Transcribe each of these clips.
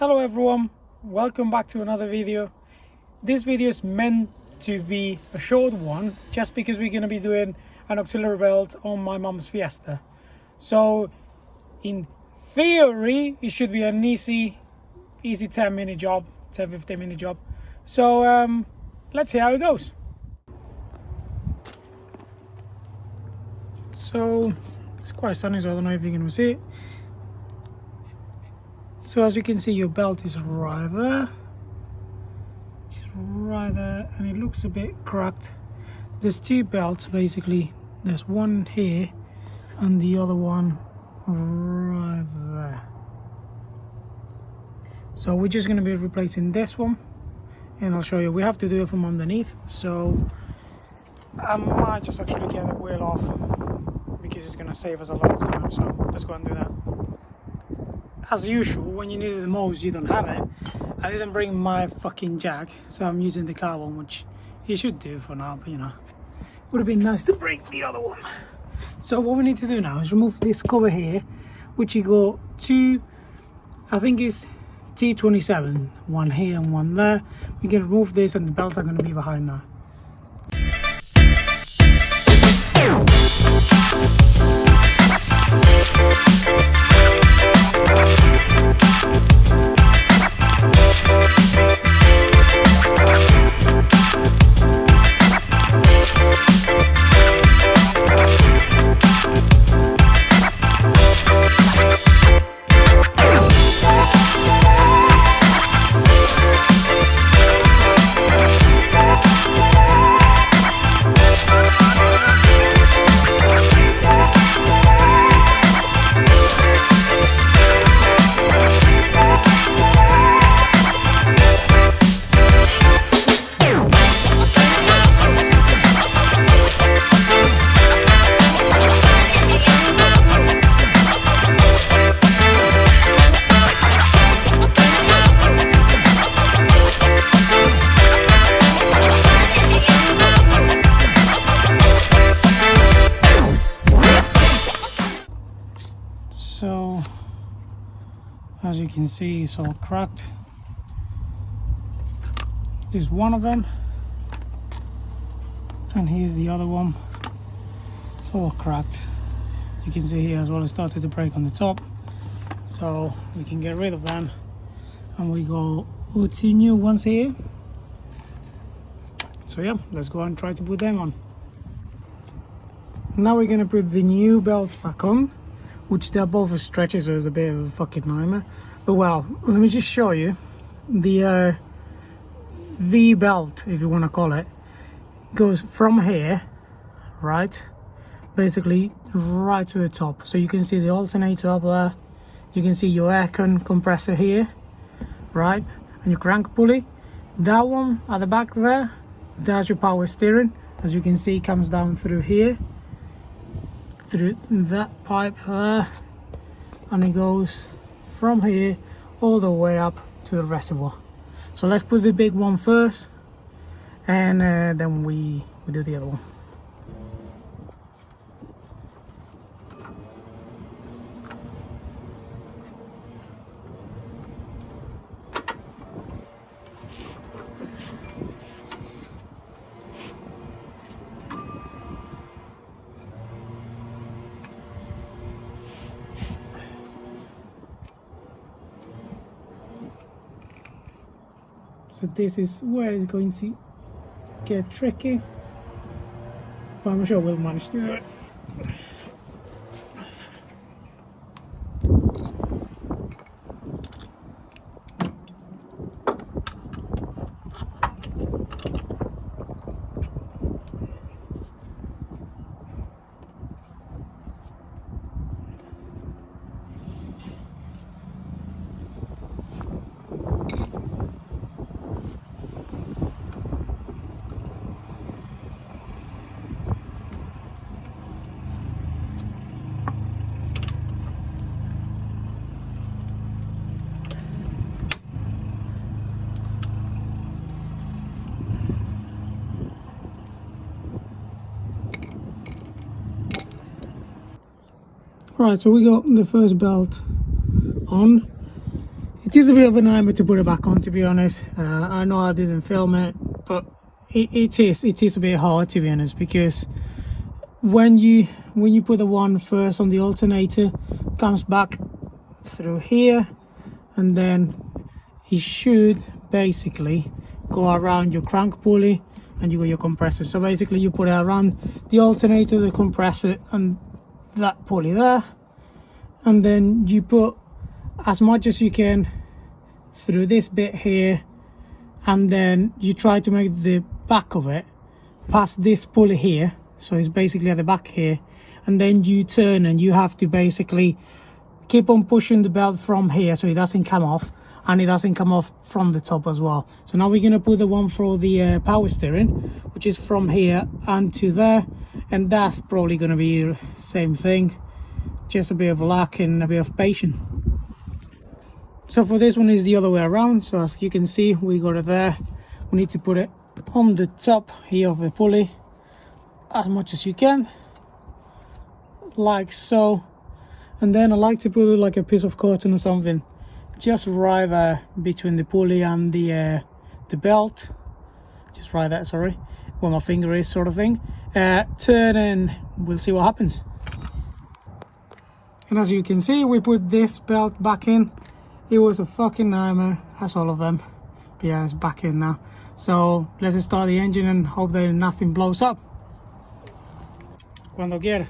Hello everyone, welcome back to another video. This video is meant to be a short one just because we're going to be doing an auxiliary belt on my mom's Fiesta. So in theory it should be an easy 10-minute job, 10-15 minute job. So let's see how it goes. So it's quite sunny, so I don't know if you can see it. So as you can see, your belt is right there. It's right there, and it looks a bit cracked. There's two belts basically. There's one here and the other one right there. So we're just going to be replacing this one, and I'll show you. We have to do it from underneath, so I might just actually get the wheel off because it's going to save us a lot of time. So let's go and do that. As usual, when you need it the most, you don't have it. I didn't bring my fucking jack, so I'm using the car one, which you should do for now, but you know, would have been nice to bring the other one. So what we need to do now is remove this cover here, which you got two, I think it's T27, one here and one there. We can remove this and the belts are going to be behind that. So as you can see, it's all cracked. There's one of them, and here's the other one. It's all cracked. You can see here as well, it started to break on the top, so we can get rid of them, and we got two new ones here. So yeah, let's go and try to put them on. Now we're gonna put the new belts back on, which they're both stretches, so it's a bit of a fucking nightmare. But well, let me just show you. The V belt, if you want to call it, goes from here, right, basically right to the top. So you can see the alternator up there, you can see your aircon compressor here, right, and your crank pulley. That one at the back there, that's your power steering. As you can see, it comes down through here, through that pipe there, and it goes from here all the way up to the reservoir. So let's put the big one first, and then we do the other one. So this is where it's going to get tricky, but I'm sure we'll manage to do it. Right, so we got the first belt on. It is a bit of a nightmare to put it back on, to be honest. I know I didn't film it, but it is a bit hard, to be honest, because when you put the one first on the alternator, comes back through here, and then it should basically go around your crank pulley and you got your compressor. So basically you put it around the alternator, the compressor, and that pulley there, and then you put as much as you can through this bit here, and then you try to make the back of it past this pulley here, so it's basically at the back here, and then you turn and you have to basically keep on pushing the belt from here so it doesn't come off, and it doesn't come off from the top as well. So now we're going to put the one for the power steering, which is from here and to there, and that's probably going to be the same thing, just a bit of luck and a bit of patience. So for this one is the other way around. So as you can see, we got it there. We need to put it on the top here of the pulley as much as you can, like so. And then I like to put like a piece of cotton or something just right there between the pulley and the belt, just right there, sorry, where my finger is, sort of thing. Turn and we'll see what happens. And as you can see, we put this belt back in. It was a fucking nightmare, as all of them. But yeah, it's back in now. So let's just start the engine and hope that nothing blows up. Cuando quiera.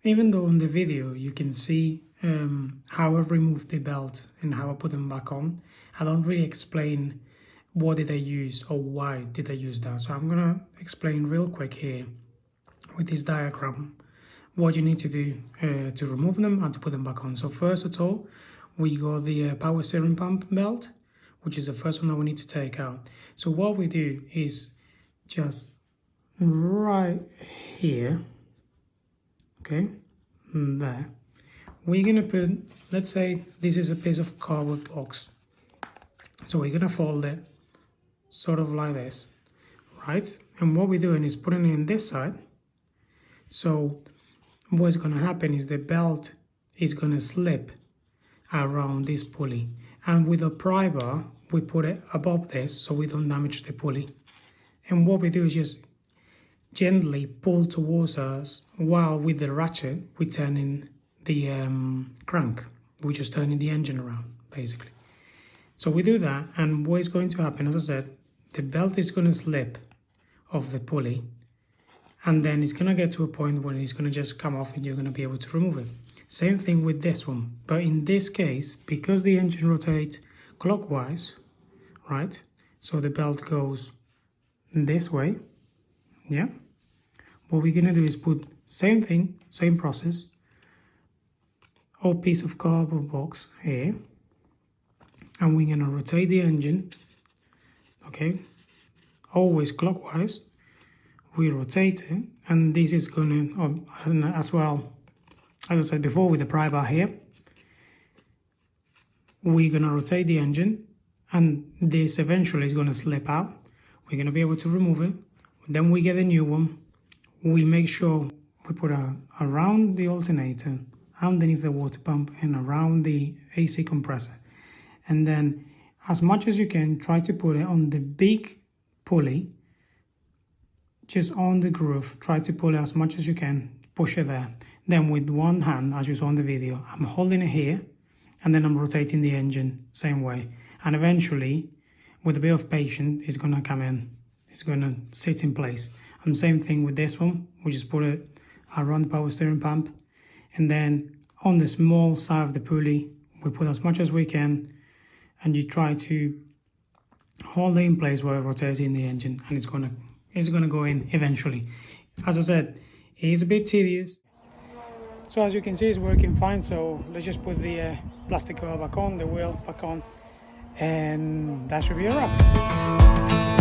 Even though in the video you can see how I've removed the belt and how I put them back on, I don't really explain what did I use or why did I use that. So I'm gonna explain real quick here with this diagram what you need to do to remove them and to put them back on. So first of all, we got the power steering pump belt, which is the first one that we need to take out. So what we do is just right here, okay, there, we're gonna put, let's say this is a piece of cardboard box, so we're gonna fold it sort of like this, right? And what we're doing is putting it in this side. So what's gonna happen is the belt is gonna slip around this pulley, and with a pry bar we put it above this so we don't damage the pulley. And what we do is just gently pull towards us, while with the ratchet we turn in the crank. We're just turning the engine around basically. So we do that, and what is going to happen, as I said, the belt is going to slip off the pulley, and then it's going to get to a point where it's going to just come off and you're going to be able to remove it. Same thing with this one, but in this case, because the engine rotates clockwise, right, so the belt goes this way, yeah, what we're going to do is put same thing, same process, old piece of cardboard box here, and we're going to rotate the engine, okay, always clockwise. We rotate it, and this is going to, as well, as I said before, with the pry bar here, we're going to rotate the engine, and this eventually is going to slip out. We're going to be able to remove it. Then we get a new one. We make sure we put around the alternator, underneath the water pump, and around the AC compressor. And then, as much as you can, try to put it on the big pulley, just on the groove. Try to pull it as much as you can, push it there. Then with one hand, as you saw in the video, I'm holding it here, and then I'm rotating the engine same way. And eventually, with a bit of patience, it's gonna come in. It's gonna sit in place. And same thing with this one. We just put it around the power steering pump, and then on the small side of the pulley, we put as much as we can, and you try to hold it in place while rotating the engine, and it's gonna go in eventually. As I said, it is a bit tedious. So as you can see, it's working fine. So let's just put the plastic cover back on, the wheel back on, and that should be a wrap.